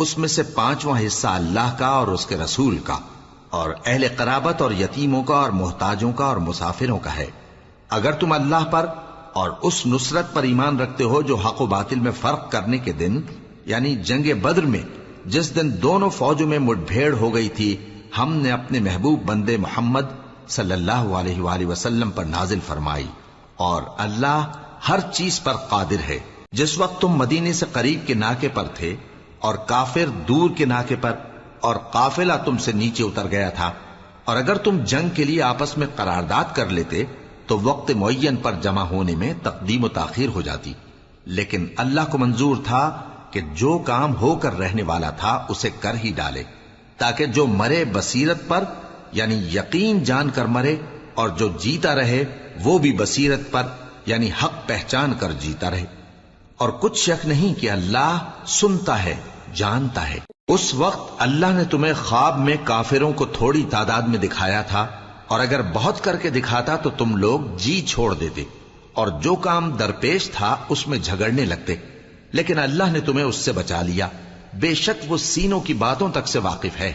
اس میں سے 5واں حصہ اللہ کا اور اس کے رسول کا، اور اہل قرابت اور یتیموں کا اور محتاجوں کا اور مسافروں کا ہے۔ اگر تم اللہ پر اور اس نصرت پر ایمان رکھتے ہو جو حق و باطل میں فرق کرنے کے دن، یعنی جنگ بدر میں جس دن دونوں فوجوں میں مٹ بھیڑ ہو گئی تھی، ہم نے اپنے محبوب بندے محمد صلی اللہ علیہ وآلہ وسلم پر نازل فرمائی، اور اللہ ہر چیز پر قادر ہے۔ جس وقت تم مدینے سے قریب کے ناکے پر تھے اور کافر دور کے ناکے پر، اور قافلہ تم سے نیچے اتر گیا تھا، اور اگر تم جنگ کے لیے آپس میں قرارداد کر لیتے تو وقت معین پر جمع ہونے میں تقدیم و تاخیر ہو جاتی، لیکن اللہ کو منظور تھا کہ جو کام ہو کر رہنے والا تھا اسے کر ہی ڈالے، تاکہ جو مرے بصیرت پر یعنی یقین جان کر مرے، اور جو جیتا رہے وہ بھی بصیرت پر یعنی حق پہچان کر جیتا رہے۔ اور کچھ شک نہیں کہ اللہ سنتا ہے، جانتا ہے۔ اس وقت اللہ نے تمہیں خواب میں کافروں کو تھوڑی تعداد میں دکھایا تھا، اور اگر بہت کر کے دکھاتا تو تم لوگ جی چھوڑ دیتے، اور جو کام درپیش تھا اس میں جھگڑنے لگتے، لیکن اللہ نے تمہیں اس سے بچا لیا، بے شک وہ سینوں کی باتوں تک سے واقف ہے۔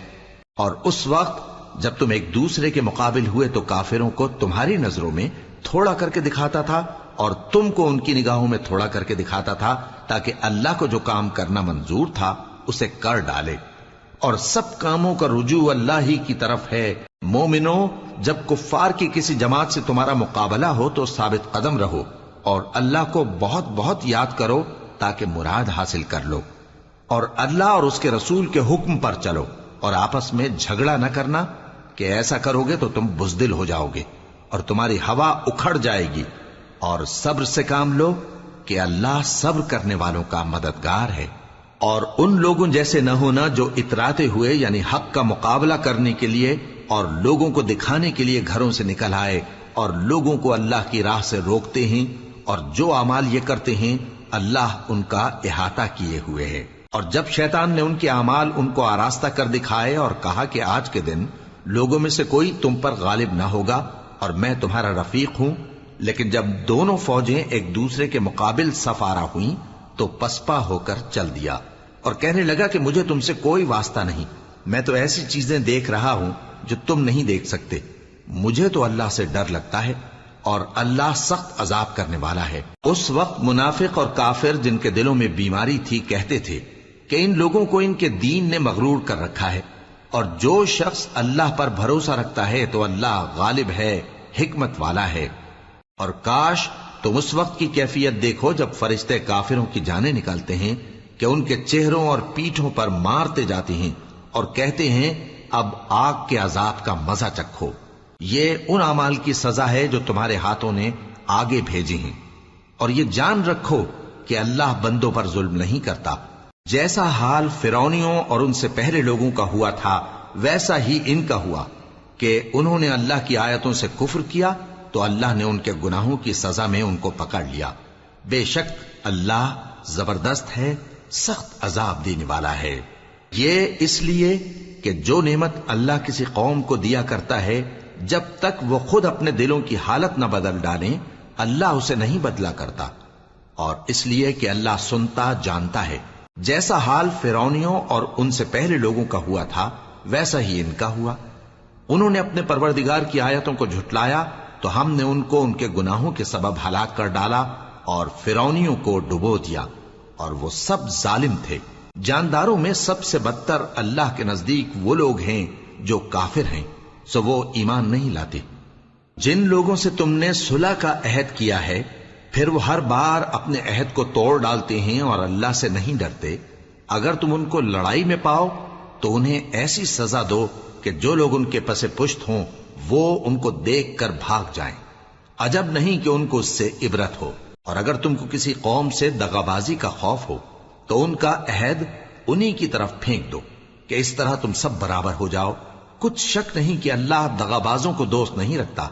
اور اس وقت جب تم ایک دوسرے کے مقابل ہوئے تو کافروں کو تمہاری نظروں میں تھوڑا کر کے دکھاتا تھا، اور تم کو ان کی نگاہوں میں تھوڑا کر کے دکھاتا تھا، تاکہ اللہ کو جو کام کرنا منظور تھا اسے کر ڈالے۔ اور سب کاموں کا رجوع اللہ ہی کی طرف ہے۔ مومنو، جب کفار کی کسی جماعت سے تمہارا مقابلہ ہو تو ثابت قدم رہو، اور اللہ کو بہت بہت یاد کرو تاکہ مراد حاصل کر لو، اور اللہ اور اس کے رسول کے حکم پر چلو، اور آپس میں جھگڑا نہ کرنا کہ ایسا کرو گے تو تم بزدل ہو جاؤ گے اور تمہاری ہوا اکھڑ جائے گی، اور صبر سے کام لو کہ اللہ صبر کرنے والوں کا مددگار ہے۔ اور ان لوگوں جیسے نہ ہونا جو اتراتے ہوئے یعنی حق کا مقابلہ کرنے کے لیے اور لوگوں کو دکھانے کے لیے گھروں سے نکل آئے اور لوگوں کو اللہ کی راہ سے روکتے ہیں، اور جو اعمال یہ کرتے ہیں اللہ ان کا احاطہ کیے ہوئے ہے۔ اور جب شیطان نے ان کے اعمال ان کو آراستہ کر دکھائے اور کہا کہ آج کے دن لوگوں میں سے کوئی تم پر غالب نہ ہوگا اور میں تمہارا رفیق ہوں، لیکن جب دونوں فوجیں ایک دوسرے کے مقابل صف آرا ہوئیں تو پسپا ہو کر چل دیا اور کہنے لگا کہ مجھے تم سے کوئی واسطہ نہیں، میں تو ایسی چیزیں دیکھ رہا ہوں جو تم نہیں دیکھ سکتے، مجھے تو اللہ سے ڈر لگتا ہے، اور اللہ سخت عذاب کرنے والا ہے۔ اس وقت منافق اور کافر جن کے دلوں میں بیماری تھی کہتے تھے کہ ان لوگوں کو ان کے دین نے مغرور کر رکھا ہے، اور جو شخص اللہ پر بھروسہ رکھتا ہے تو اللہ غالب ہے، حکمت والا ہے۔ اور کاش تم اس وقت کی کیفیت دیکھو جب فرشتے کافروں کی جانیں نکالتے ہیں کہ ان کے چہروں اور پیٹھوں پر مارتے جاتے ہیں اور کہتے ہیں اب آگ کے عذاب کا مزہ چکھو، یہ ان اعمال کی سزا ہے جو تمہارے ہاتھوں نے آگے بھیجی ہیں، اور یہ جان رکھو کہ اللہ بندوں پر ظلم نہیں کرتا۔ جیسا حال فرعونیوں اور ان سے پہلے لوگوں کا ہوا تھا ویسا ہی ان کا ہوا کہ انہوں نے اللہ کی آیتوں سے کفر کیا تو اللہ نے ان کے گناہوں کی سزا میں ان کو پکڑ لیا۔ بے شک اللہ زبردست ہے، سخت عذاب دینے والا ہے۔ یہ اس لیے کہ جو نعمت اللہ کسی قوم کو دیا کرتا ہے جب تک وہ خود اپنے دلوں کی حالت نہ بدل ڈالیں اللہ اسے نہیں بدلا کرتا، اور اس لیے کہ اللہ سنتا جانتا ہے۔ جیسا حال فرعونیوں اور ان سے پہلے لوگوں کا ہوا تھا ویسا ہی ان کا ہوا۔ انہوں نے اپنے پروردگار کی آیتوں کو جھٹلایا تو ہم نے ان کو ان کے گناہوں کے سبب ہلاک کر ڈالا اور فرعونیوں کو ڈبو دیا، اور وہ سب ظالم تھے۔ جانداروں میں سب سے بدتر اللہ کے نزدیک وہ لوگ ہیں جو کافر ہیں، سو وہ ایمان نہیں لاتے۔ جن لوگوں سے تم نے صلح کا عہد کیا ہے پھر وہ ہر بار اپنے عہد کو توڑ ڈالتے ہیں اور اللہ سے نہیں ڈرتے، اگر تم ان کو لڑائی میں پاؤ تو انہیں ایسی سزا دو کہ جو لوگ ان کے پس پشت ہوں وہ ان کو دیکھ کر بھاگ جائیں، عجب نہیں کہ ان کو اس سے عبرت ہو۔ اور اگر تم کو کسی قوم سے دغابازی کا خوف ہو تو ان کا عہد انہی کی طرف پھینک دو کہ اس طرح تم سب برابر ہو جاؤ۔ کچھ شک نہیں کہ اللہ دغابازوں کو دوست نہیں رکھتا،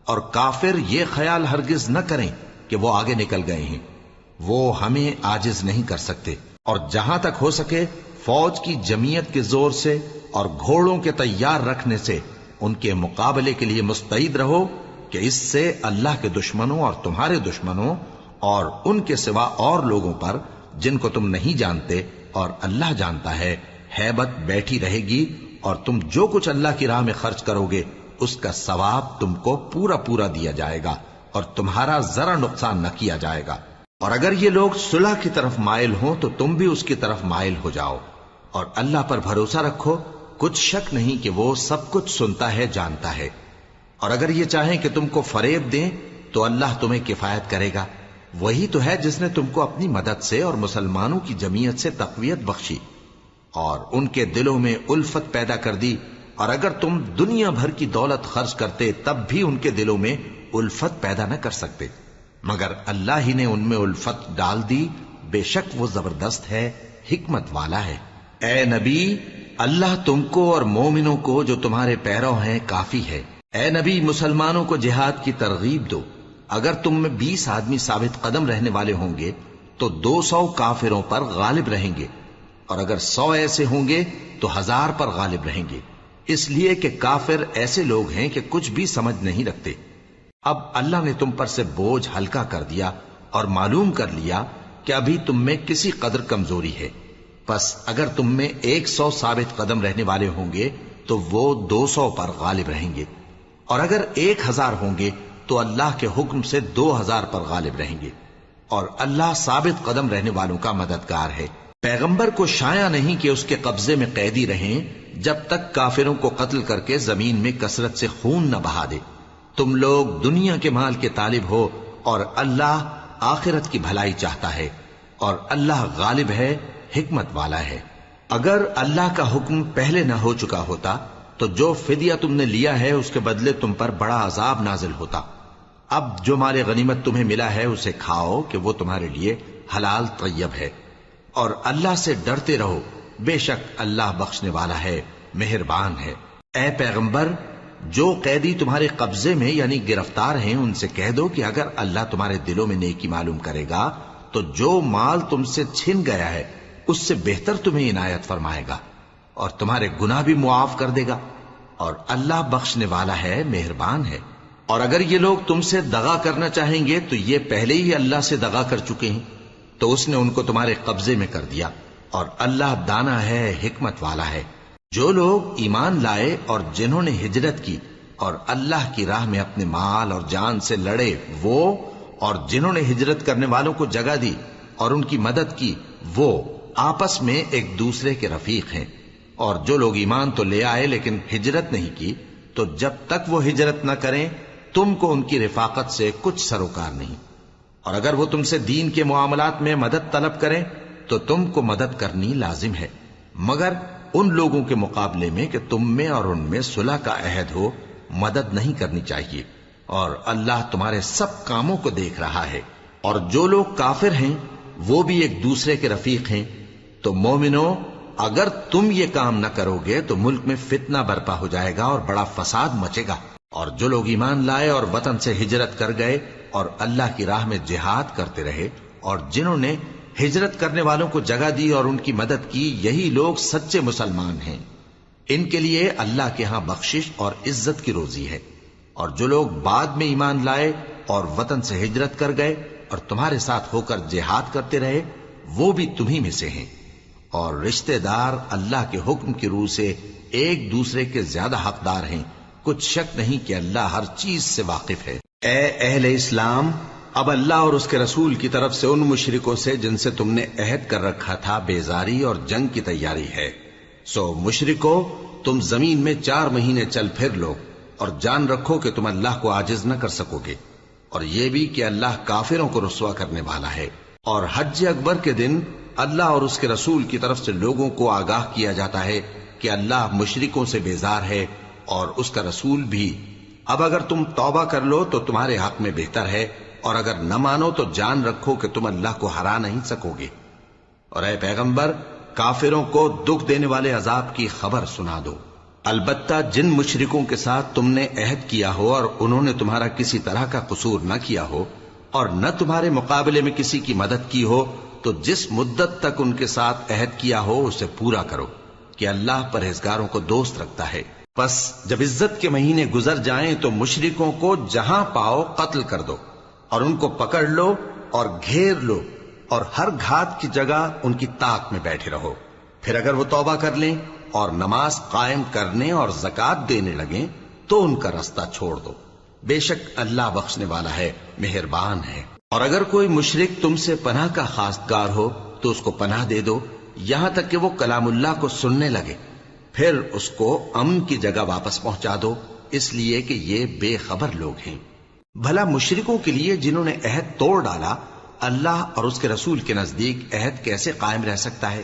اور کافر یہ خیال ہرگز نہ کریں کہ وہ آگے نکل گئے ہیں، وہ ہمیں عاجز نہیں کر سکتے۔ اور جہاں تک ہو سکے فوج کی جمعیت کے زور سے اور گھوڑوں کے تیار رکھنے سے ان کے مقابلے کے لیے مستعد رہو کہ اس سے اللہ کے دشمنوں اور تمہارے دشمنوں اور ان کے سوا اور لوگوں پر جن کو تم نہیں جانتے اور اللہ جانتا ہے، ہیبت بیٹھی رہے گی، اور تم جو کچھ اللہ کی راہ میں خرچ کرو گے اس کا ثواب تم کو پورا پورا دیا جائے گا، اور تمہارا ذرا نقصان نہ کیا جائے گا۔ اور اگر یہ لوگ صلح کی طرف مائل ہوں تو تم بھی اس کی طرف مائل ہو جاؤ، اور اللہ پر بھروسہ رکھو، کچھ شک نہیں کہ وہ سب کچھ سنتا ہے، جانتا ہے۔ اور اگر یہ چاہیں کہ تم کو فریب دیں تو اللہ تمہیں کفایت کرے گا، وہی تو ہے جس نے تم کو اپنی مدد سے اور مسلمانوں کی جمعیت سے تقویت بخشی اور ان کے دلوں میں الفت پیدا کر دی، اور اگر تم دنیا بھر کی دولت خرچ کرتے تب بھی ان کے دلوں میں الفت پیدا نہ کر سکتے، مگر اللہ ہی نے ان میں الفت ڈال دی، بے شک وہ زبردست ہے، حکمت والا ہے۔ اے نبی، اللہ تم کو اور مومنوں کو جو تمہارے پیرو ہیں کافی ہے۔ اے نبی، مسلمانوں کو جہاد کی ترغیب دو۔ اگر تم میں 20 آدمی ثابت قدم رہنے والے ہوں گے تو 200 کافروں پر غالب رہیں گے، اور اگر 100 ایسے ہوں گے تو 1000 پر غالب رہیں گے، اس لیے کہ کافر ایسے لوگ ہیں کہ کچھ بھی سمجھ نہیں رکھتے۔ اب اللہ نے تم پر سے بوجھ ہلکا کر دیا اور معلوم کر لیا کہ ابھی تم میں کسی قدر کمزوری ہے، پس اگر تم میں 100 ثابت قدم رہنے والے ہوں گے تو وہ 200 پر غالب رہیں گے، اور اگر 1000 ہوں گے تو اللہ کے حکم سے 2000 پر غالب رہیں گے، اور اللہ ثابت قدم رہنے والوں کا مددگار ہے۔ پیغمبر کو شایع نہیں کہ اس کے قبضے میں قیدی رہیں جب تک کافروں کو قتل کر کے زمین میں کثرت سے خون نہ بہا دے۔ تم لوگ دنیا کے مال کے طالب ہو اور اللہ آخرت کی بھلائی چاہتا ہے، اور اللہ غالب ہے، حکمت والا ہے۔ اگر اللہ کا حکم پہلے نہ ہو چکا ہوتا تو جو فدیہ تم نے لیا ہے اس کے بدلے تم پر بڑا عذاب نازل ہوتا۔ اب جو مال غنیمت تمہیں ملا ہے اسے کھاؤ کہ وہ تمہارے لیے حلال طیب ہے، اور اللہ سے ڈرتے رہو، بے شک اللہ بخشنے والا ہے، مہربان ہے۔ اے پیغمبر، جو قیدی تمہارے قبضے میں یعنی گرفتار ہیں ان سے کہہ دو کہ اگر اللہ تمہارے دلوں میں نیکی معلوم کرے گا تو جو مال تم سے چھن گیا ہے اس سے بہتر تمہیں عنایت فرمائے گا، اور تمہارے گناہ بھی معاف کر دے گا، اور اللہ بخشنے والا ہے، مہربان ہے۔ اور اگر یہ لوگ تم سے دغا کرنا چاہیں گے تو یہ پہلے ہی اللہ سے دغا کر چکے ہیں، تو اس نے ان کو تمہارے قبضے میں کر دیا، اور اللہ دانا ہے، حکمت والا ہے۔ جو لوگ ایمان لائے اور جنہوں نے ہجرت کی اور اللہ کی راہ میں اپنے مال اور جان سے لڑے، وہ اور جنہوں نے ہجرت کرنے والوں کو جگہ دی اور ان کی مدد کی، وہ آپس میں ایک دوسرے کے رفیق ہیں۔ اور جو لوگ ایمان تو لے آئے لیکن ہجرت نہیں کی، تو جب تک وہ ہجرت نہ کریں تم کو ان کی رفاقت سے کچھ سروکار نہیں، اور اگر وہ تم سے دین کے معاملات میں مدد طلب کریں تو تم کو مدد کرنی لازم ہے، مگر ان لوگوں کے مقابلے میں کہ تم میں اور ان میں صلح کا عہد ہو مدد نہیں کرنی چاہیے، اور اللہ تمہارے سب کاموں کو دیکھ رہا ہے۔ اور جو لوگ کافر ہیں وہ بھی ایک دوسرے کے رفیق ہیں۔ تو مومنو، اگر تم یہ کام نہ کرو گے تو ملک میں فتنہ برپا ہو جائے گا اور بڑا فساد مچے گا۔ اور جو لوگ ایمان لائے اور وطن سے ہجرت کر گئے اور اللہ کی راہ میں جہاد کرتے رہے، اور جنہوں نے ہجرت کرنے والوں کو جگہ دی اور ان کی مدد کی، یہی لوگ سچے مسلمان ہیں، ان کے لیے اللہ کے ہاں بخشش اور عزت کی روزی ہے۔ اور جو لوگ بعد میں ایمان لائے اور وطن سے ہجرت کر گئے اور تمہارے ساتھ ہو کر جہاد کرتے رہے، وہ بھی تمہیں میں سے ہیں، اور رشتہ دار اللہ کے حکم کی روح سے ایک دوسرے کے زیادہ حقدار ہیں، کچھ شک نہیں کہ اللہ ہر چیز سے واقف ہے۔ اے اہل اسلام، اب اللہ اور اس کے رسول کی طرف سے ان مشرکوں سے جن سے تم نے عہد کر رکھا تھا بیزاری اور جنگ کی تیاری ہے، سو مشرکو، تم زمین میں 4 مہینے چل پھر لو، اور جان رکھو کہ تم اللہ کو عاجز نہ کر سکو گے، اور یہ بھی کہ اللہ کافروں کو رسوا کرنے والا ہے۔ اور حج اکبر کے دن اللہ اور اس کے رسول کی طرف سے لوگوں کو آگاہ کیا جاتا ہے کہ اللہ مشرکوں سے بیزار ہے اور اس کا رسول بھی۔ اب اگر تم توبہ کر لو تو تمہارے حق میں بہتر ہے، اور اگر نہ مانو تو جان رکھو کہ تم اللہ کو ہرا نہیں سکو گے۔ اور اے پیغمبر، کافروں کو دکھ دینے والے عذاب کی خبر سنا دو۔ البتہ جن مشرکوں کے ساتھ تم نے عہد کیا ہو اور انہوں نے تمہارا کسی طرح کا قصور نہ کیا ہو اور نہ تمہارے مقابلے میں کسی کی مدد کی ہو، تو جس مدت تک ان کے ساتھ عہد کیا ہو اسے پورا کرو، کہ اللہ پرہیزگاروں کو دوست رکھتا ہے۔ پس جب عزت کے مہینے گزر جائیں تو مشرکوں کو جہاں پاؤ قتل کر دو، اور ان کو پکڑ لو اور گھیر لو، اور ہر گھات کی جگہ ان کی طاق میں بیٹھے رہو. پھر اگر وہ توبہ کر لیں اور نماز قائم کرنے اور زکات دینے لگیں تو ان کا رستہ چھوڑ دو. بے شک اللہ بخشنے والا ہے، مہربان ہے. اور اگر کوئی مشرک تم سے پناہ کا خواستگار ہو تو اس کو پناہ دے دو یہاں تک کہ وہ کلام اللہ کو سننے لگے. پھر اس کو امن کی جگہ واپس پہنچا دو، اس لیے کہ یہ بے خبر لوگ ہیں. بھلا مشرکوں کے لیے جنہوں نے عہد توڑ ڈالا، اللہ اور اس کے رسول کے نزدیک عہد کیسے قائم رہ سکتا ہے؟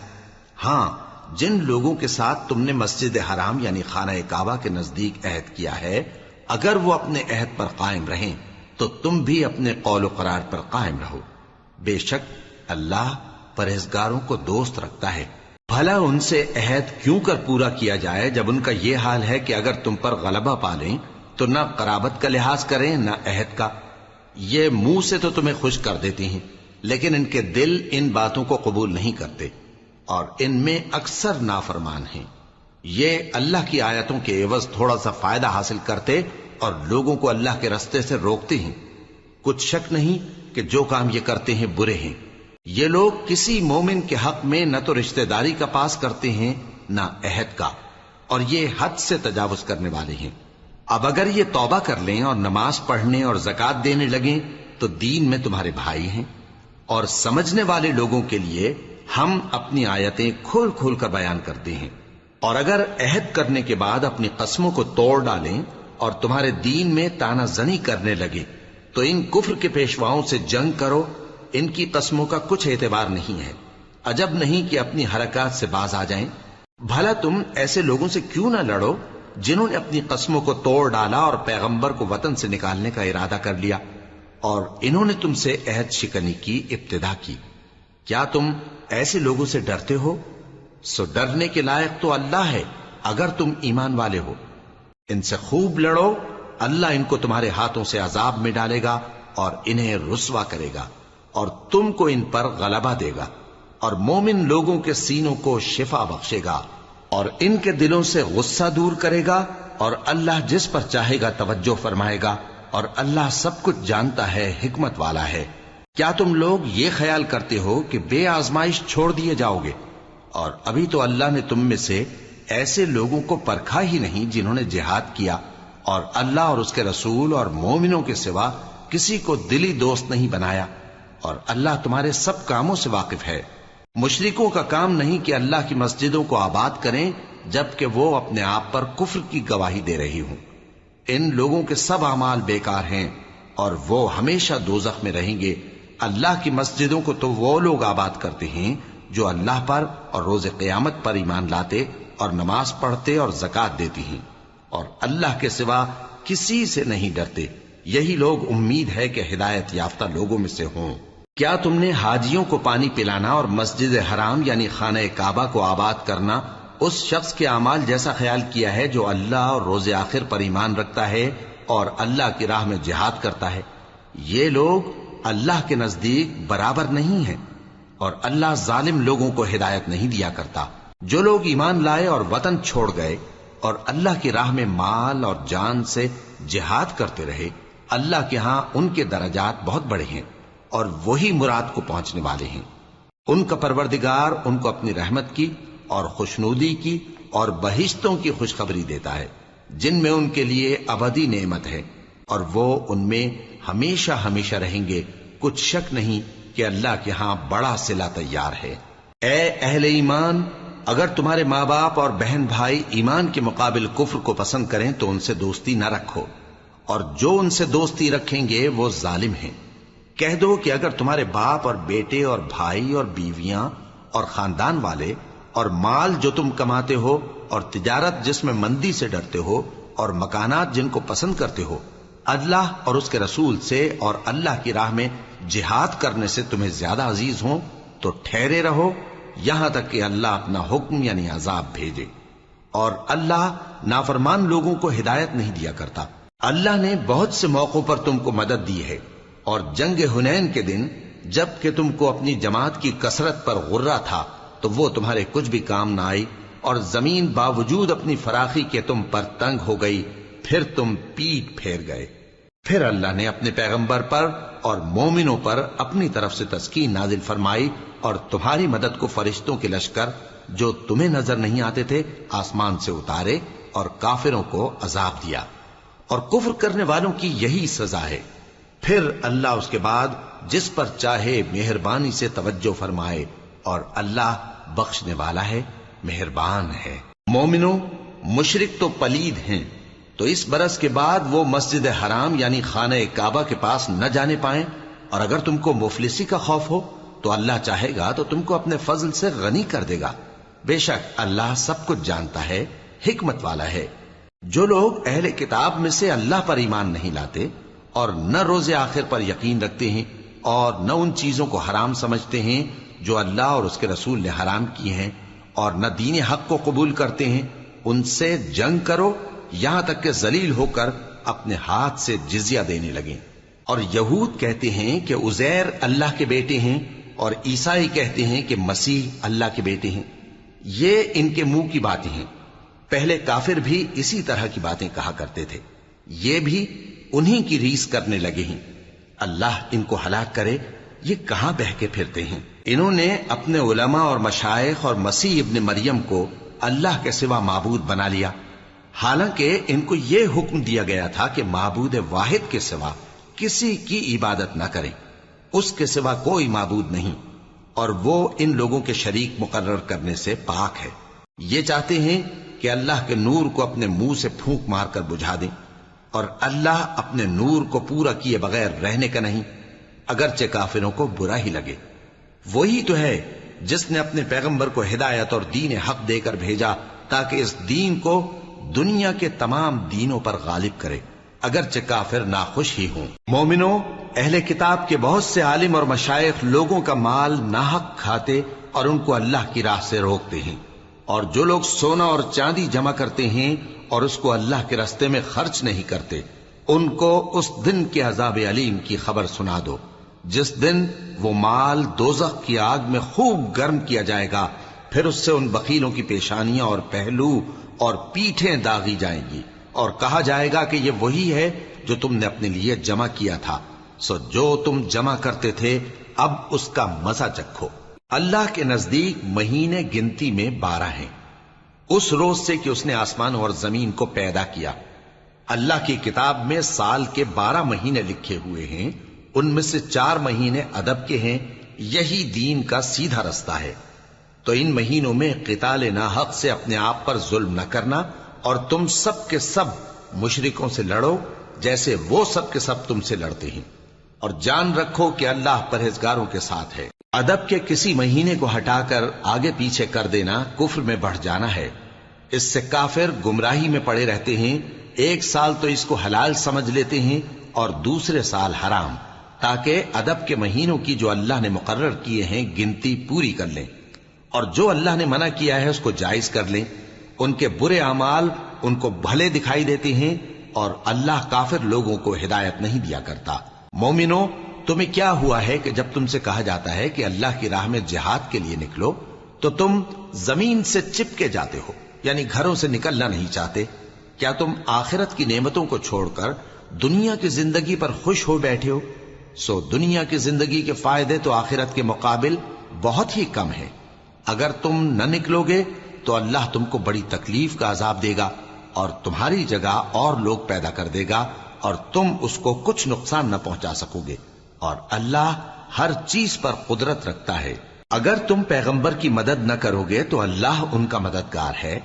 ہاں، جن لوگوں کے ساتھ تم نے مسجد حرام یعنی خانہ کعبہ کے نزدیک عہد کیا ہے، اگر وہ اپنے عہد پر قائم رہیں تو تم بھی اپنے قول و قرار پر قائم رہو. بے شک اللہ پرہیزگاروں کو دوست رکھتا ہے. بھلا ان سے عہد کیوں کر پورا کیا جائے جب ان کا یہ حال ہے کہ اگر تم پر غلبہ پالیں تو نہ قرابت کا لحاظ کریں نہ عہد کا. یہ منہ سے تو تمہیں خوش کر دیتی ہیں لیکن ان کے دل ان باتوں کو قبول نہیں کرتے اور ان میں اکثر نافرمان ہیں. یہ اللہ کی آیتوں کے عوض تھوڑا سا فائدہ حاصل کرتے اور لوگوں کو اللہ کے رستے سے روکتے ہیں. کچھ شک نہیں کہ جو کام یہ کرتے ہیں برے ہیں. یہ لوگ کسی مومن کے حق میں نہ تو رشتہ داری کا پاس کرتے ہیں نہ عہد کا، اور یہ حد سے تجاوز کرنے والے ہیں. اب اگر یہ توبہ کر لیں اور نماز پڑھنے اور زکات دینے لگیں تو دین میں تمہارے بھائی ہیں. اور سمجھنے والے لوگوں کے لیے ہم اپنی آیتیں کھول کھول کر بیان کرتے ہیں. اور اگر عہد کرنے کے بعد اپنی قسموں کو توڑ ڈالیں اور تمہارے دین میں تانا زنی کرنے لگے تو ان کفر کے پیشواؤں سے جنگ کرو. ان کی قسموں کا کچھ اعتبار نہیں ہے. عجب نہیں کہ اپنی حرکات سے باز آ جائیں. بھلا تم ایسے لوگوں سے کیوں نہ لڑو جنہوں نے اپنی قسموں کو توڑ ڈالا اور پیغمبر کو وطن سے نکالنے کا ارادہ کر لیا اور انہوں نے تم سے عہد شکنی کی ابتدا کی. کیا تم ایسے لوگوں سے ڈرتے ہو؟ سو ڈرنے کے لائق تو اللہ ہے اگر تم ایمان والے ہو. ان سے خوب لڑو، اللہ ان کو تمہارے ہاتھوں سے عذاب میں ڈالے گا اور انہیں رسوا کرے گا اور تم کو ان پر غلبہ دے گا اور مومن لوگوں کے سینوں کو شفا بخشے گا اور ان کے دلوں سے غصہ دور کرے گا اور اللہ جس پر چاہے گا توجہ فرمائے گا اور اللہ سب کچھ جانتا ہے، حکمت والا ہے. کیا تم لوگ یہ خیال کرتے ہو کہ بے آزمائش چھوڑ دیے جاؤ گے؟ اور ابھی تو اللہ نے تم میں سے ایسے لوگوں کو پرکھا ہی نہیں جنہوں نے جہاد کیا اور اللہ اور اس کے رسول اور مومنوں کے سوا کسی کو دلی دوست نہیں بنایا. اور اللہ تمہارے سب کاموں سے واقف ہے. مشرکوں کا کام نہیں کہ اللہ کی مسجدوں کو آباد کریں جبکہ وہ اپنے آپ پر کفر کی گواہی دے رہی ہوں. ان لوگوں کے سب اعمال بیکار ہیں اور وہ ہمیشہ دوزخ میں رہیں گے. اللہ کی مسجدوں کو تو وہ لوگ آباد کرتے ہیں جو اللہ پر اور روز قیامت پر ایمان لاتے اور نماز پڑھتے اور زکات دیتی ہیں اور اللہ کے سوا کسی سے نہیں ڈرتے. یہی لوگ امید ہے کہ ہدایت یافتہ لوگوں میں سے ہوں. کیا تم نے حاجیوں کو پانی پلانا اور مسجد حرام یعنی خانہ کعبہ کو آباد کرنا اس شخص کے اعمال جیسا خیال کیا ہے جو اللہ اور روز آخر پر ایمان رکھتا ہے اور اللہ کی راہ میں جہاد کرتا ہے؟ یہ لوگ اللہ کے نزدیک برابر نہیں ہیں اور اللہ ظالم لوگوں کو ہدایت نہیں دیا کرتا. جو لوگ ایمان لائے اور وطن چھوڑ گئے اور اللہ کی راہ میں مال اور جان سے جہاد کرتے رہے، اللہ کے ہاں ان کے درجات بہت بڑے ہیں اور وہی مراد کو پہنچنے والے ہیں. ان کا پروردگار ان کو اپنی رحمت کی اور خوشنودی کی اور بہشتوں کی خوشخبری دیتا ہے جن میں ان کے لیے ابدی نعمت ہے اور وہ ان میں ہمیشہ ہمیشہ رہیں گے. کچھ شک نہیں کہ اللہ کے ہاں بڑا صلہ تیار ہے. اے اہل ایمان، اگر تمہارے ماں باپ اور بہن بھائی ایمان کے مقابل کفر کو پسند کریں تو ان سے دوستی نہ رکھو، اور جو ان سے دوستی رکھیں گے وہ ظالم ہیں. کہہ دو کہ اگر تمہارے باپ اور بیٹے اور بھائی اور بیویاں اور خاندان والے اور مال جو تم کماتے ہو اور تجارت جس میں مندی سے ڈرتے ہو اور مکانات جن کو پسند کرتے ہو اللہ اور اس کے رسول سے اور اللہ کی راہ میں جہاد کرنے سے تمہیں زیادہ عزیز ہوں تو ٹھہرے رہو یہاں تک کہ اللہ اپنا حکم یعنی عذاب بھیجے. اور اللہ نافرمان لوگوں کو ہدایت نہیں دیا کرتا. اللہ نے بہت سے موقعوں پر تم کو مدد دی ہے، اور جنگ حنین کے دن جب کہ تم کو اپنی جماعت کی کثرت پر غرہ تھا تو وہ تمہارے کچھ بھی کام نہ آئی، اور زمین باوجود اپنی فراخی کے تم پر تنگ ہو گئی، پھر تم پیٹ پھیر گئے. پھر اللہ نے اپنے پیغمبر پر اور مومنوں پر اپنی طرف سے تسکین نازل فرمائی اور تمہاری مدد کو فرشتوں کے لشکر جو تمہیں نظر نہیں آتے تھے آسمان سے اتارے اور کافروں کو عذاب دیا، اور کفر کرنے والوں کی یہی سزا ہے۔ پھر اللہ اس کے بعد جس پر چاہے مہربانی سے توجہ فرمائے، اور اللہ بخشنے والا ہے، مہربان ہے۔ مومنوں، مشرک تو پلید ہیں، تو اس برس کے بعد وہ مسجد حرام یعنی خانہ کعبہ کے پاس نہ جانے پائیں، اور اگر تم کو مفلسی کا خوف ہو تو اللہ چاہے گا تو تم کو اپنے فضل سے غنی کر دے گا۔ بے شک اللہ سب کچھ جانتا ہے، حکمت والا ہے۔ جو لوگ اہل کتاب میں سے اللہ پر ایمان نہیں لاتے اور نہ روز آخر پر یقین رکھتے ہیں اور نہ ان چیزوں کو حرام سمجھتے ہیں جو اللہ اور اس کے رسول نے حرام کی ہیں، اور نہ دین حق کو قبول کرتے ہیں، ان سے جنگ کرو یہاں تک کہ ذلیل ہو کر اپنے ہاتھ سے جزیہ دینے لگیں۔ اور یہود کہتے ہیں کہ عزیر اللہ کے بیٹے ہیں، اور عیسائی کہتے ہیں کہ مسیح اللہ کے بیٹے ہیں۔ یہ ان کے منہ کی باتیں ہیں، پہلے کافر بھی اسی طرح کی باتیں کہا کرتے تھے، یہ بھی انہی کی ریس کرنے لگے ہیں۔ اللہ ان کو ہلاک کرے، یہ کہاں بہہ کے پھرتے ہیں۔ انہوں نے اپنے علماء اور مشائخ اور مسیح ابن مریم کو اللہ کے سوا معبود بنا لیا، حالانکہ ان کو یہ حکم دیا گیا تھا کہ معبود واحد کے سوا کسی کی عبادت نہ کریں، اس کے سوا کوئی معبود نہیں، اور وہ ان لوگوں کے شریک مقرر کرنے سے پاک ہے۔ یہ چاہتے ہیں کہ اللہ کے نور کو اپنے منہ سے پھونک مار کر بجھا دیں، اور اللہ اپنے نور کو پورا کیے بغیر رہنے کا نہیں، اگرچہ کافروں کو برا ہی لگے۔ وہی تو ہے جس نے اپنے پیغمبر کو ہدایت اور دین حق دے کر بھیجا تاکہ اس دین کو دنیا کے تمام دینوں پر غالب کرے، اگرچہ کافر ناخوش ہی ہوں۔ مومنوں، اہل کتاب کے بہت سے عالم اور مشائخ لوگوں کا مال ناحق کھاتے اور ان کو اللہ کی راہ سے روکتے ہیں، اور جو لوگ سونا اور چاندی جمع کرتے ہیں اور اس کو اللہ کے راستے میں خرچ نہیں کرتے، ان کو اس دن کے عذاب علیم کی خبر سنا دو، جس دن وہ مال دوزخ کی آگ میں خوب گرم کیا جائے گا، پھر اس سے ان بخیلوں کی پیشانیاں اور پہلو اور پیٹھیں داغی جائیں گی، اور کہا جائے گا کہ یہ وہی ہے جو تم نے اپنے لیے جمع کیا تھا، سو جو تم جمع کرتے تھے اب اس کا مزہ چکھو۔ اللہ کے نزدیک مہینے گنتی میں 12 ہیں، اس روز سے کہ اس نے آسمان اور زمین کو پیدا کیا۔ اللہ کی کتاب میں سال کے 12 مہینے لکھے ہوئے ہیں، ان میں سے 4 مہینے ادب کے ہیں، یہی دین کا سیدھا رستہ ہے۔ تو ان مہینوں میں قتال ناحق سے اپنے آپ پر ظلم نہ کرنا، اور تم سب کے سب مشرکوں سے لڑو جیسے وہ سب کے سب تم سے لڑتے ہیں، اور جان رکھو کہ اللہ پرہیزگاروں کے ساتھ ہے۔ ادب کے کسی مہینے کو ہٹا کر آگے پیچھے کر دینا کفر میں بڑھ جانا ہے، اس سے کافر گمراہی میں پڑے رہتے ہیں۔ ایک سال تو اس کو حلال سمجھ لیتے ہیں اور دوسرے سال حرام، تاکہ ادب کے مہینوں کی جو اللہ نے مقرر کیے ہیں گنتی پوری کر لیں، اور جو اللہ نے منع کیا ہے اس کو جائز کر لیں۔ ان کے برے اعمال ان کو بھلے دکھائی دیتے ہیں، اور اللہ کافر لوگوں کو ہدایت نہیں دیا کرتا۔ مومنوں، تمہیں کیا ہوا ہے کہ جب تم سے کہا جاتا ہے کہ اللہ کی راہ میں جہاد کے لیے نکلو تو تم زمین سے چپکے جاتے ہو، یعنی گھروں سے نکلنا نہیں چاہتے؟ کیا تم آخرت کی نعمتوں کو چھوڑ کر دنیا کی زندگی پر خوش ہو بیٹھے ہو؟ سو دنیا کی زندگی کے فائدے تو آخرت کے مقابل بہت ہی کم ہیں۔ اگر تم نہ نکلو گے تو اللہ تم کو بڑی تکلیف کا عذاب دے گا، اور تمہاری جگہ اور لوگ پیدا کر دے گا، اور تم اس کو کچھ نقصان نہ پہنچا سکو گے، اور اللہ ہر چیز پر قدرت رکھتا ہے۔ اگر تم پیغمبر کی مدد نہ کرو گے تو اللہ ان کا مددگار ہے۔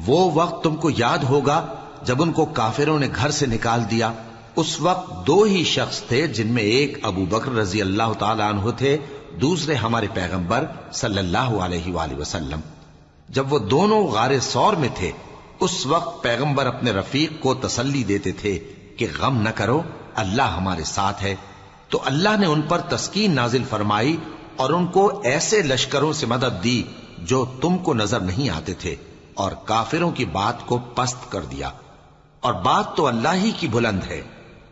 وہ وقت تم کو یاد ہوگا جب ان کو کافروں نے گھر سے نکال دیا، اس وقت 2 ہی شخص تھے، جن میں ایک ابو بکر رضی اللہ تعالی عنہ تھے، دوسرے ہمارے پیغمبر صلی اللہ علیہ وآلہ وسلم۔ جب وہ دونوں غار ثور میں تھے، اس وقت پیغمبر اپنے رفیق کو تسلی دیتے تھے کہ غم نہ کرو، اللہ ہمارے ساتھ ہے۔ تو اللہ نے ان پر تسکین نازل فرمائی اور ان کو ایسے لشکروں سے مدد دی جو تم کو نظر نہیں آتے تھے، اور کافروں کی بات کو پست کر دیا، اور بات تو اللہ ہی کی بلند ہے،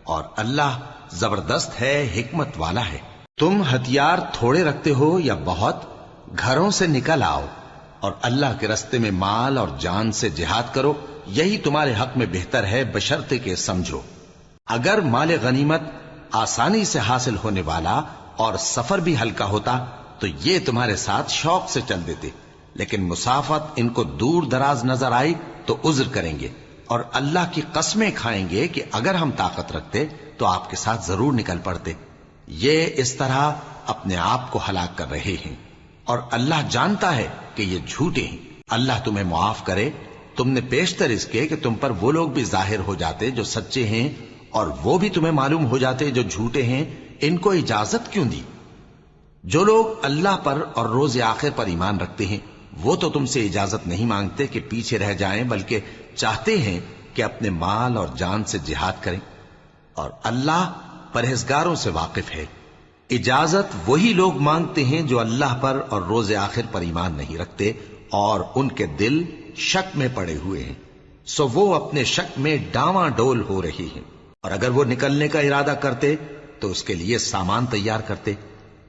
اور اللہ زبردست ہے، حکمت والا ہے۔ تم ہتھیار تھوڑے رکھتے ہو یا بہت، گھروں سے نکل آؤ اور اللہ کے راستے میں مال اور جان سے جہاد کرو، یہی تمہارے حق میں بہتر ہے، بشرطے کہ سمجھو۔ اگر مال غنیمت آسانی سے حاصل ہونے والا اور سفر بھی ہلکا ہوتا تو یہ تمہارے ساتھ شوق سے چل دیتے، لیکن مسافت ان کو دور دراز نظر آئی تو عذر کریں گے، اور اللہ کی قسمیں کھائیں گے کہ اگر ہم طاقت رکھتے تو آپ کے ساتھ ضرور نکل پڑتے۔ یہ اس طرح اپنے آپ کو ہلاک کر رہے ہیں، اور اللہ جانتا ہے کہ یہ جھوٹے ہیں۔ اللہ تمہیں معاف کرے، تم نے پیشتر اس کے کہ تم پر وہ لوگ بھی ظاہر ہو جاتے جو سچے ہیں، اور وہ بھی تمہیں معلوم ہو جاتے جو جھوٹے ہیں۔ ان کو اجازت کیوں دی؟ جو لوگ اللہ پر اور روز آخر پر ایمان رکھتے ہیں وہ تو تم سے اجازت نہیں مانگتے کہ پیچھے رہ جائیں، بلکہ چاہتے ہیں کہ اپنے مال اور جان سے جہاد کریں، اور اللہ پرہیزگاروں سے واقف ہے۔ اجازت وہی لوگ مانگتے ہیں جو اللہ پر اور روز آخر پر ایمان نہیں رکھتے اور ان کے دل شک میں پڑے ہوئے ہیں، سو وہ اپنے شک میں ڈاواں ڈول ہو رہی ہیں۔ اور اگر وہ نکلنے کا ارادہ کرتے تو اس کے لیے سامان تیار کرتے،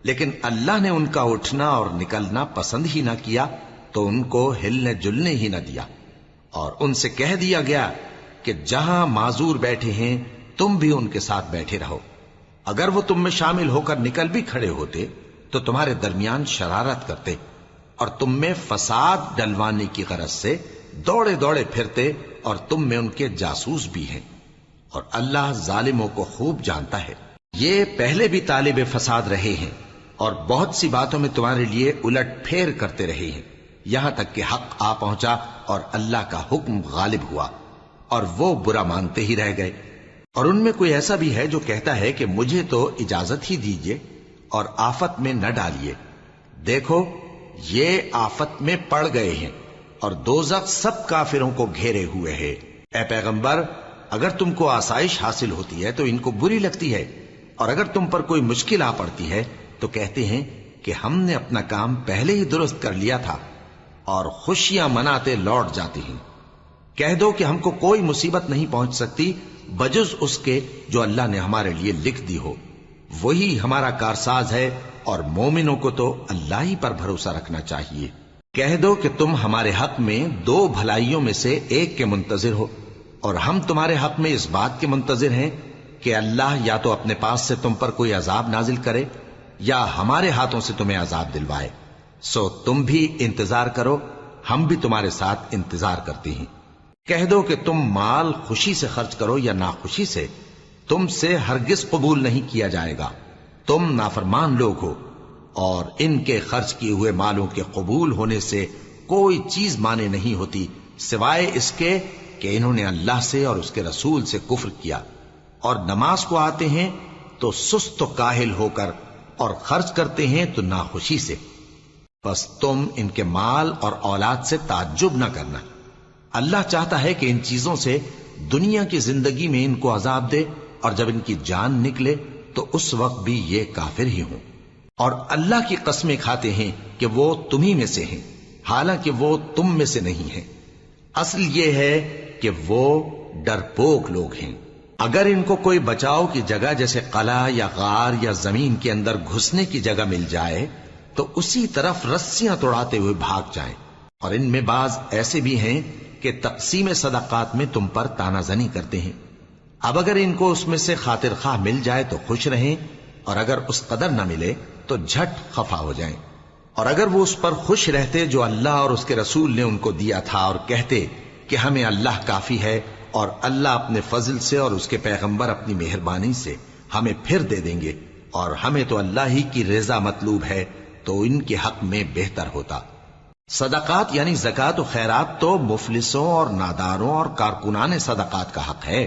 لیکن اللہ نے ان کا اٹھنا اور نکلنا پسند ہی نہ کیا تو ان کو ہلنے جلنے ہی نہ دیا، اور ان سے کہہ دیا گیا کہ جہاں معذور بیٹھے ہیں تم بھی ان کے ساتھ بیٹھے رہو۔ اگر وہ تم میں شامل ہو کر نکل بھی کھڑے ہوتے تو تمہارے درمیان شرارت کرتے اور تم میں فساد ڈلوانے کی غرض سے دوڑے دوڑے پھرتے، اور تم میں ان کے جاسوس بھی ہیں، اور اللہ ظالموں کو خوب جانتا ہے۔ یہ پہلے بھی طالب فساد رہے ہیں اور بہت سی باتوں میں تمہارے لیے الٹ پھیر کرتے رہے ہیں، یہاں تک کہ حق آ پہنچا اور اللہ کا حکم غالب ہوا اور وہ برا مانتے ہی رہ گئے۔ اور ان میں کوئی ایسا بھی ہے جو کہتا ہے کہ مجھے تو اجازت ہی دیجئے اور آفت میں نہ ڈالیے۔ دیکھو یہ آفت میں پڑ گئے ہیں اور دوزخ سب کافروں کو گھیرے ہوئے ہے۔ اے پیغمبر، اگر تم کو آسائش حاصل ہوتی ہے تو ان کو بری لگتی ہے، اور اگر تم پر کوئی مشکل آ پڑتی ہے تو کہتے ہیں کہ ہم نے اپنا کام پہلے ہی درست کر لیا تھا، اور خوشیاں مناتے لوٹ جاتی ہیں۔ کہہ دو کہ ہم کو کوئی مصیبت نہیں پہنچ سکتی بجز اس کے جو اللہ نے ہمارے لیے لکھ دی ہو، وہی ہمارا کارساز ہے، اور مومنوں کو تو اللہ ہی پر بھروسہ رکھنا چاہیے۔ کہہ دو کہ تم ہمارے حق میں دو بھلائیوں میں سے ایک کے منتظر ہو، اور ہم تمہارے حق میں اس بات کے منتظر ہیں کہ اللہ یا تو اپنے پاس سے تم پر کوئی عذاب نازل کرے یا ہمارے ہاتھوں سے تمہیں عذاب دلوائے، سو تم بھی انتظار کرو، ہم بھی تمہارے ساتھ انتظار کرتے ہیں۔ کہہ دو کہ تم مال خوشی سے خرچ کرو یا ناخوشی سے، تم سے ہرگز قبول نہیں کیا جائے گا، تم نافرمان لوگ ہو، اور ان کے خرچ کیے ہوئے مالوں کے قبول ہونے سے کوئی چیز مانے نہیں ہوتی سوائے اس کے کہ انہوں نے اللہ سے اور اس کے رسول سے کفر کیا، اور نماز کو آتے ہیں تو سست و کاہل ہو کر، اور خرچ کرتے ہیں تو ناخوشی سے۔ بس تم ان کے مال اور اولاد سے تعجب نہ کرنا، اللہ چاہتا ہے کہ ان چیزوں سے دنیا کی زندگی میں ان کو عذاب دے، اور جب ان کی جان نکلے تو اس وقت بھی یہ کافر ہی ہوں، اور اللہ کی قسمیں کھاتے ہیں کہ وہ تمہیں میں سے ہیں، حالانکہ وہ تم میں سے نہیں ہیں۔ اصل یہ ہے کہ وہ ڈرپوک لوگ ہیں۔ اگر ان کو کوئی بچاؤ کی جگہ جیسے قلعہ یا غار یا زمین کے اندر گھسنے کی جگہ مل جائے تو اسی طرف رسیاں توڑاتے ہوئے بھاگ جائیں، اور ان میں بعض ایسے بھی ہیں کہ تقسیم صدقات میں تم پر تانا زنی کرتے ہیں۔ اب اگر ان کو اس میں سے خاطر خواہ مل جائے تو خوش رہیں، اور اگر اس قدر نہ ملے تو جھٹ خفا ہو جائیں۔ اور اگر وہ اس پر خوش رہتے جو اللہ اور اس کے رسول نے ان کو دیا تھا، اور کہتے کہ ہمیں اللہ کافی ہے، اور اللہ اپنے فضل سے اور اس کے پیغمبر اپنی مہربانی سے ہمیں پھر دے دیں گے، اور ہمیں تو اللہ ہی کی رضا مطلوب ہے، تو ان کے حق میں بہتر ہوتا۔ صدقات یعنی زکوٰۃ و خیرات تو مفلسوں اور ناداروں اور کارکنان صدقات کا حق ہے،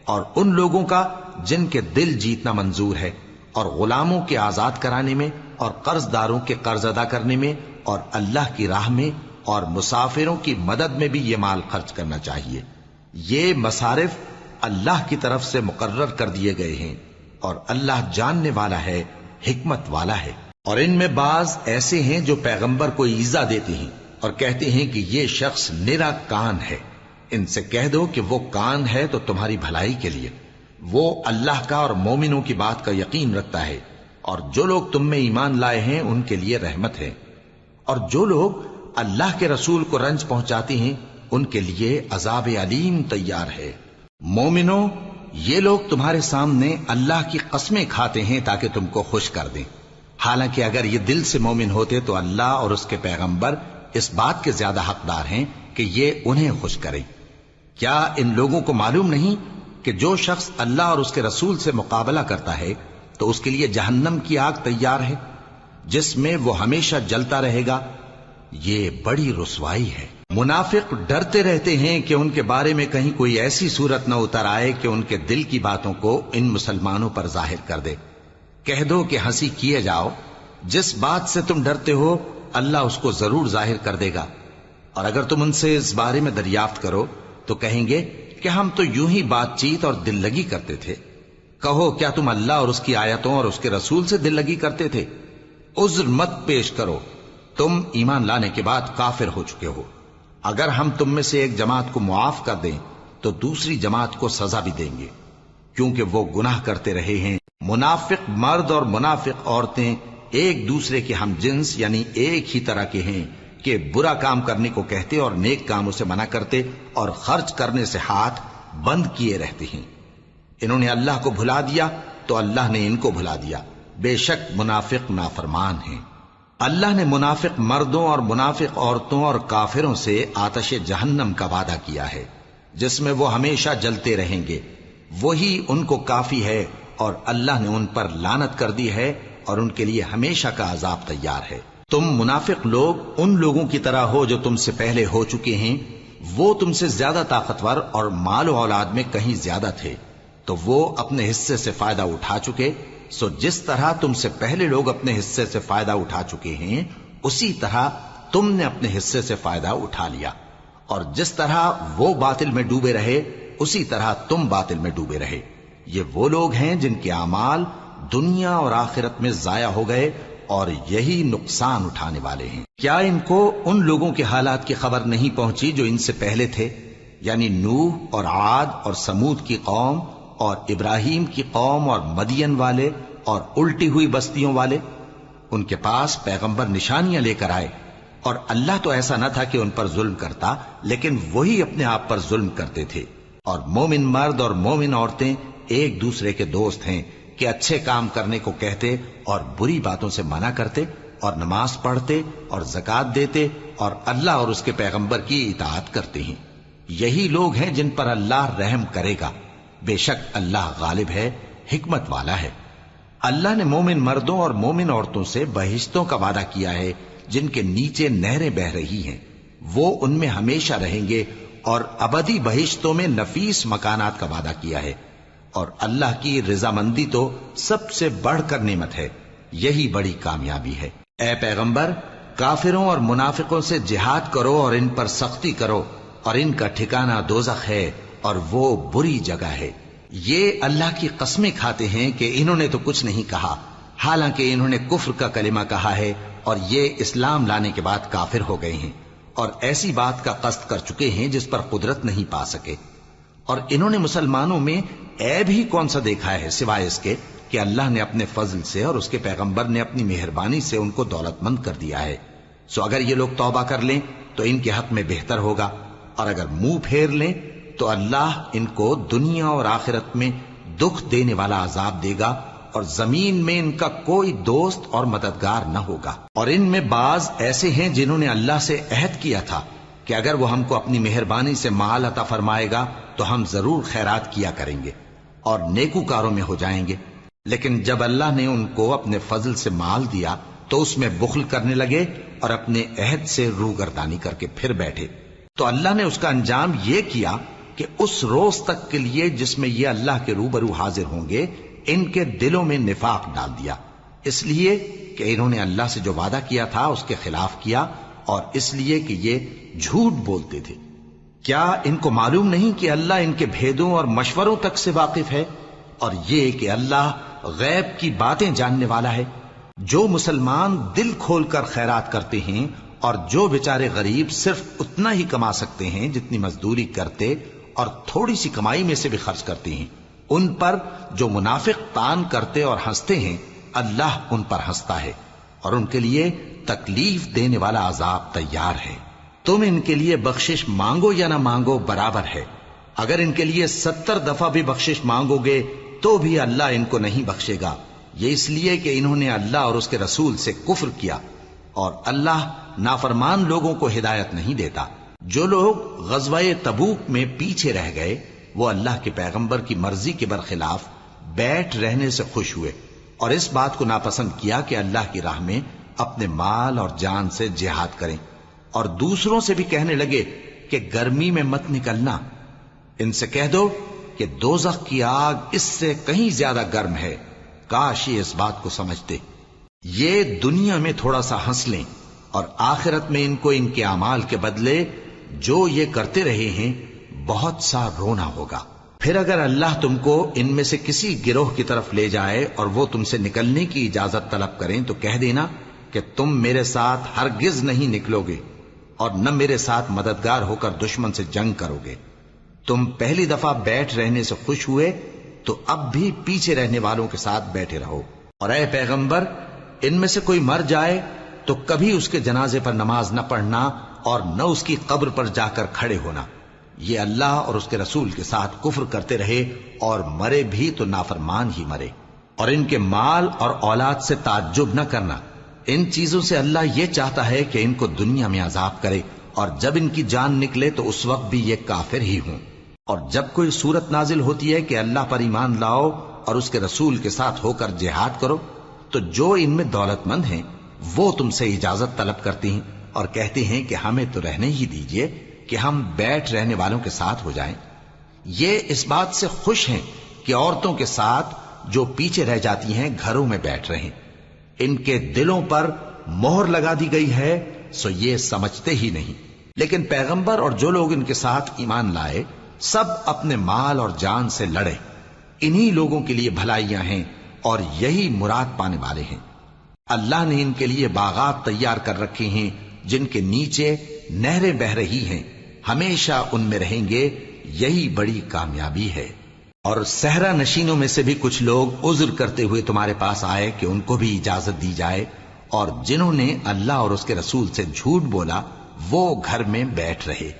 اور ان لوگوں کا جن کے دل جیتنا منظور ہے، اور غلاموں کے آزاد کرانے میں، اور قرض داروں کے قرض ادا کرنے میں، اور اللہ کی راہ میں، اور مسافروں کی مدد میں بھی یہ مال خرچ کرنا چاہیے۔ یہ مصارف اللہ کی طرف سے مقرر کر دیے گئے ہیں، اور اللہ جاننے والا ہے، حکمت والا ہے۔ اور ان میں بعض ایسے ہیں جو پیغمبر کو ایذا دیتے ہیں اور کہتے ہیں کہ یہ شخص نرا کان ہے۔ ان سے کہہ دو کہ وہ کان ہے تو تمہاری بھلائی کے لیے، وہ اللہ کا اور مومنوں کی بات کا یقین رکھتا ہے، اور جو لوگ تم میں ایمان لائے ہیں ان کے لیے رحمت ہے، اور جو لوگ اللہ کے رسول کو رنج پہنچاتے ہیں ان کے لیے عذاب علیم تیار ہے۔ مومنوں، یہ لوگ تمہارے سامنے اللہ کی قسمیں کھاتے ہیں تاکہ تم کو خوش کر دیں، حالانکہ اگر یہ دل سے مومن ہوتے تو اللہ اور اس کے پیغمبر اس بات کے زیادہ حقدار ہیں کہ یہ انہیں خوش کریں۔ کیا ان لوگوں کو معلوم نہیں کہ جو شخص اللہ اور اس کے رسول سے مقابلہ کرتا ہے تو اس کے لیے جہنم کی آگ تیار ہے جس میں وہ ہمیشہ جلتا رہے گا؟ یہ بڑی رسوائی ہے۔ منافق ڈرتے رہتے ہیں کہ ان کے بارے میں کہیں کوئی ایسی صورت نہ اتر آئے کہ ان کے دل کی باتوں کو ان مسلمانوں پر ظاہر کر دے۔ کہہ دو کہ ہنسی کیے جاؤ، جس بات سے تم ڈرتے ہو اللہ اس کو ضرور ظاہر کر دے گا، اور اگر تم ان سے اس بارے میں دریافت کرو تو کہیں گے کہ ہم تو یوں ہی بات چیت اور دل لگی کرتے تھے۔ کہو کیا تم اللہ اور اس کی آیتوں اور اس کے رسول سے دل لگی کرتے تھے؟ عذر مت پیش کرو، تم ایمان لانے کے بعد کافر ہو چکے ہو۔ اگر ہم تم میں سے ایک جماعت کو معاف کر دیں تو دوسری جماعت کو سزا بھی دیں گے، کیونکہ وہ گناہ کرتے رہے ہیں۔ منافق مرد اور منافق عورتیں ایک دوسرے کے ہم جنس یعنی ایک ہی طرح کے ہیں کہ برا کام کرنے کو کہتے اور نیک کاموں سے منع کرتے اور خرچ کرنے سے ہاتھ بند کیے رہتے ہیں۔ انہوں نے اللہ کو بھلا دیا تو اللہ نے ان کو بھلا دیا، بے شک منافق نافرمان ہیں۔ اللہ نے منافق مردوں اور منافق عورتوں اور کافروں سے آتش جہنم کا وعدہ کیا ہے جس میں وہ ہمیشہ جلتے رہیں گے، وہی ان کو کافی ہے، اور اللہ نے ان پر لعنت کر دی ہے اور ان کے لیے ہمیشہ کا عذاب تیار ہے۔ تم منافق لوگ ان لوگوں کی طرح ہو جو تم سے پہلے ہو چکے ہیں، وہ تم سے زیادہ طاقتور اور مال و اولاد میں کہیں زیادہ تھے، تو وہ اپنے حصے سے فائدہ اٹھا چکے، سو جس طرح تم سے پہلے لوگ اپنے حصے سے فائدہ اٹھا چکے ہیں اسی طرح تم نے اپنے حصے سے فائدہ اٹھا لیا، اور جس طرح وہ باطل میں ڈوبے رہے اسی طرح تم باطل میں ڈوبے رہے۔ یہ وہ لوگ ہیں جن کے اعمال دنیا اور آخرت میں ضائع ہو گئے اور یہی نقصان اٹھانے والے ہیں۔ کیا ان کو ان لوگوں کے حالات کی خبر نہیں پہنچی جو ان سے پہلے تھے، یعنی نوح اور عاد اور سمود کی قوم اور ابراہیم کی قوم اور مدین والے اور الٹی ہوئی بستیوں والے؟ ان کے پاس پیغمبر نشانیاں لے کر آئے، اور اللہ تو ایسا نہ تھا کہ ان پر ظلم کرتا، لیکن وہی اپنے آپ پر ظلم کرتے تھے۔ اور مومن مرد اور مومن عورتیں ایک دوسرے کے دوست ہیں کہ اچھے کام کرنے کو کہتے اور بری باتوں سے منع کرتے، اور نماز پڑھتے اور زکوٰۃ دیتے اور اللہ اور اس کے پیغمبر کی اطاعت کرتے ہیں۔ یہی لوگ ہیں جن پر اللہ رحم کرے گا، بے شک اللہ غالب ہے، حکمت والا ہے۔ اللہ نے مومن مردوں اور مومن عورتوں سے بہشتوں کا وعدہ کیا ہے جن کے نیچے نہریں بہ رہی ہیں، وہ ان میں ہمیشہ رہیں گے، اور ابدی بہشتوں میں نفیس مکانات کا وعدہ کیا ہے۔ اور اللہ کی رضامندی تو سب سے بڑھ کر نعمت ہے، یہی بڑی کامیابی ہے۔ اے پیغمبر، کافروں اور منافقوں سے جہاد کرو اور ان پر سختی کرو، اور ان کا ٹھکانہ دوزخ ہے اور وہ بری جگہ ہے۔ یہ اللہ کی قسمیں کھاتے ہیں کہ انہوں نے تو کچھ نہیں کہا، حالانکہ انہوں نے کفر کا کلمہ کہا ہے اور یہ اسلام لانے کے بعد کافر ہو گئے ہیں، اور ایسی بات کا قصد کر چکے ہیں جس پر قدرت نہیں پا سکے۔ اور انہوں نے مسلمانوں میں عیب ہی کون سا دیکھا ہے سوائے اس کے کہ اللہ نے اپنے فضل سے اور اس کے پیغمبر نے اپنی مہربانی سے ان کو دولت مند کر دیا ہے۔ سو اگر یہ لوگ توبہ کر لیں تو ان کے حق میں بہتر ہوگا، اور اگر منہ پھیر لیں تو اللہ ان کو دنیا اور آخرت میں دکھ دینے والا عذاب دے گا، اور زمین میں ان کا کوئی دوست اور مددگار نہ ہوگا۔ اور ان میں بعض ایسے ہیں جنہوں نے اللہ سے عہد کیا تھا کہ اگر وہ ہم کو اپنی مہربانی سے مال عطا فرمائے گا تو ہم ضرور خیرات کیا کریں گے اور نیکوکاروں میں ہو جائیں گے، لیکن جب اللہ نے ان کو اپنے فضل سے مال دیا تو اس میں بخل کرنے لگے اور اپنے عہد سے روگردانی کر کے پھر بیٹھے۔ تو اللہ نے اس کا انجام یہ کیا کہ اس روز تک کے لیے جس میں یہ اللہ کے روبرو حاضر ہوں گے ان کے دلوں میں نفاق ڈال دیا، اس لیے کہ انہوں نے اللہ سے جو وعدہ کیا تھا اس کے خلاف کیا، اور اس لیے کہ یہ جھوٹ بولتے تھے۔ کیا ان کو معلوم نہیں کہ اللہ ان کے بھیدوں اور مشوروں تک سے واقف ہے، اور یہ کہ اللہ غیب کی باتیں جاننے والا ہے؟ جو مسلمان دل کھول کر خیرات کرتے ہیں اور جو بیچارے غریب صرف اتنا ہی کما سکتے ہیں جتنی مزدوری کرتے اور تھوڑی سی کمائی میں سے بھی خرچ کرتے ہیں، ان پر جو منافق تان کرتے اور ہنستے ہیں اللہ ان پر ہنستا ہے، اور ان کے لیے تکلیف دینے والا عذاب تیار ہے۔ تم ان کے لیے بخشش مانگو یا نہ مانگو برابر ہے، اگر ان کے لیے 70 دفعہ بھی بخشش مانگو گے تو بھی اللہ ان کو نہیں بخشے گا، یہ اس لیے کہ انہوں نے اللہ اور اس کے رسول سے کفر کیا، اور اللہ نافرمان لوگوں کو ہدایت نہیں دیتا۔ جو لوگ غزوہ تبوک میں پیچھے رہ گئے وہ اللہ کے پیغمبر کی مرضی کے برخلاف بیٹھ رہنے سے خوش ہوئے اور اس بات کو ناپسند کیا کہ اللہ کی راہ میں اپنے مال اور جان سے جہاد کریں، اور دوسروں سے بھی کہنے لگے کہ گرمی میں مت نکلنا، ان سے کہہ دو کہ دوزخ کی آگ اس سے کہیں زیادہ گرم ہے، کاش یہ اس بات کو سمجھتے۔ یہ دنیا میں تھوڑا سا ہنس لیں اور آخرت میں ان کو ان کے اعمال کے بدلے جو یہ کرتے رہے ہیں بہت سا رونا ہوگا۔ پھر اگر اللہ تم کو ان میں سے کسی گروہ کی طرف لے جائے اور وہ تم سے نکلنے کی اجازت طلب کریں تو کہہ دینا کہ تم میرے ساتھ ہرگز نہیں نکلو گے اور نہ میرے ساتھ مددگار ہو کر دشمن سے جنگ کرو گے۔ تم پہلی دفعہ بیٹھ رہنے سے خوش ہوئے تو اب بھی پیچھے رہنے والوں کے ساتھ بیٹھے رہو، اور اے پیغمبر ان میں سے کوئی مر جائے تو کبھی اس کے جنازے پر نماز نہ پڑھنا اور نہ اس کی قبر پر جا کر کھڑے ہونا، یہ اللہ اور اس کے رسول کے ساتھ کفر کرتے رہے اور مرے بھی تو نافرمان ہی مرے۔ اور ان کے مال اور اولاد سے تعجب نہ کرنا، ان چیزوں سے اللہ یہ چاہتا ہے کہ ان کو دنیا میں عذاب کرے اور جب ان کی جان نکلے تو اس وقت بھی یہ کافر ہی ہوں۔ اور جب کوئی صورت نازل ہوتی ہے کہ اللہ پر ایمان لاؤ اور اس کے رسول کے ساتھ ہو کر جہاد کرو تو جو ان میں دولت مند ہیں وہ تم سے اجازت طلب کرتی ہیں اور کہتے ہیں کہ ہمیں تو رہنے ہی دیجئے کہ ہم بیٹھ رہنے والوں کے ساتھ ہو جائیں۔ یہ اس بات سے خوش ہیں کہ عورتوں کے ساتھ جو پیچھے رہ جاتی ہیں گھروں میں بیٹھ رہیں، ان کے دلوں پر مہر لگا دی گئی ہے سو یہ سمجھتے ہی نہیں۔ لیکن پیغمبر اور جو لوگ ان کے ساتھ ایمان لائے سب اپنے مال اور جان سے لڑے، انہی لوگوں کے لیے بھلائیاں ہیں اور یہی مراد پانے والے ہیں۔ اللہ نے ان کے لیے باغات تیار کر رکھے ہیں جن کے نیچے نہریں بہ رہی ہیں، ہمیشہ ان میں رہیں گے، یہی بڑی کامیابی ہے۔ اور صحرا نشینوں میں سے بھی کچھ لوگ عذر کرتے ہوئے تمہارے پاس آئے کہ ان کو بھی اجازت دی جائے، اور جنہوں نے اللہ اور اس کے رسول سے جھوٹ بولا وہ گھر میں بیٹھ رہے۔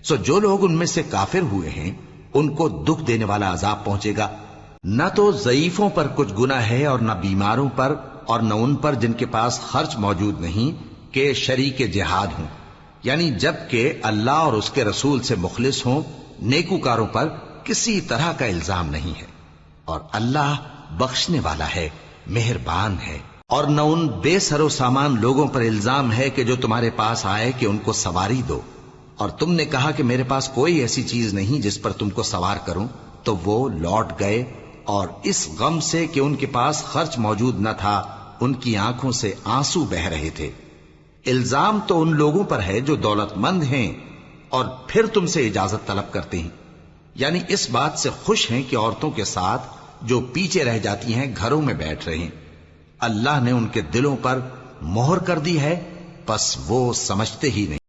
سو جو لوگ ان میں سے کافر ہوئے ہیں ان کو دکھ دینے والا عذاب پہنچے گا، نہ تو ضعیفوں پر کچھ گناہ ہے اور نہ بیماروں پر اور نہ ان پر جن کے پاس خرچ موجود نہیں کہ شریک جہاد ہوں، یعنی جب کہ اللہ اور اس کے رسول سے مخلص ہوں، نیکوکاروں پر کسی طرح کا الزام نہیں ہے، اور اللہ بخشنے والا ہے، مہربان ہے۔ اور نہ ان بے سر و سامان لوگوں پر الزام ہے کہ جو تمہارے پاس آئے کہ ان کو سواری دو، اور تم نے کہا کہ میرے پاس کوئی ایسی چیز نہیں جس پر تم کو سوار کروں، تو وہ لوٹ گئے اور اس غم سے کہ ان کے پاس خرچ موجود نہ تھا ان کی آنکھوں سے آنسو بہ رہے تھے۔ الزام تو ان لوگوں پر ہے جو دولت مند ہیں اور پھر تم سے اجازت طلب کرتے ہیں، یعنی اس بات سے خوش ہیں کہ عورتوں کے ساتھ جو پیچھے رہ جاتی ہیں گھروں میں بیٹھ رہے ہیں۔ اللہ نے ان کے دلوں پر مہر کر دی ہے، پس وہ سمجھتے ہی نہیں۔